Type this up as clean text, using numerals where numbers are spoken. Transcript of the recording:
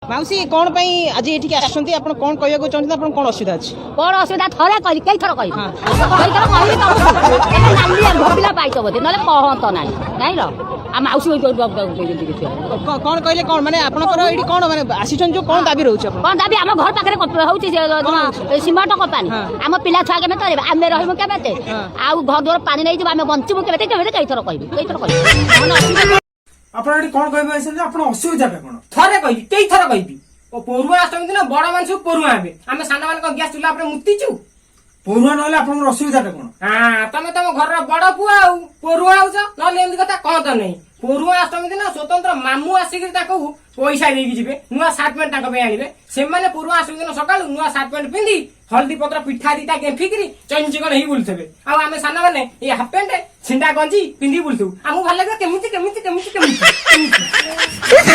माउसी कौन पई आज एठी आछंती आपण कोन कहया को चाहते आपण कोन असुविधा अछि कोन असुविधा थरे कहि कई थर कहि कई थर कहि त नाली भोपिला पाइतो बोते नले कहत नाही नाही रो आ माउसी कोन कहले कोन माने आपनकर एठी कोन माने आसीछन जो कोन दाबी रहउछ आपण कोन दाबी हम घर पाखरे होउची सीमेंट कंपनी हम पिला छुआ के तरे आमे रहिमु केबेते आ घर द्वार पानी नै जब आमे बंचिबु केबेते केबेते कई थर कहि आपण कोन कहबे आइसन आपण असुविधा बे कोन थरे कहि केई थर कहिबी ओ परुआ अष्टमी दिन बड़ मानस परुआ आबे आमे साना मान को गैस चुला पर मुक्तिचु परुआ नले आपण असुविधा बे कोन हां तमे तम घर बड़ पुआ आउ परुआ आउछ नले एमदी कथा कहत नै परुआ अष्टमी दिन स्वतंत्र मामू आसिक ताको पैसा देकी जिबे नुआ सार्ट पैंट ताको पे आनिबे से माने परुआ अष्टमी दिन सकाळु नुआ सार्ट पैंट पिंदी हल्दी पत्र पिठा दीटा गेफिकरी चंचिकन हेई बुलथबे आ आमे साना माने ए हाफ पैंट छिंडा गंजी पिंदी बुलथु आमु ভাল लागे केमिति केमिति केमिति केमिति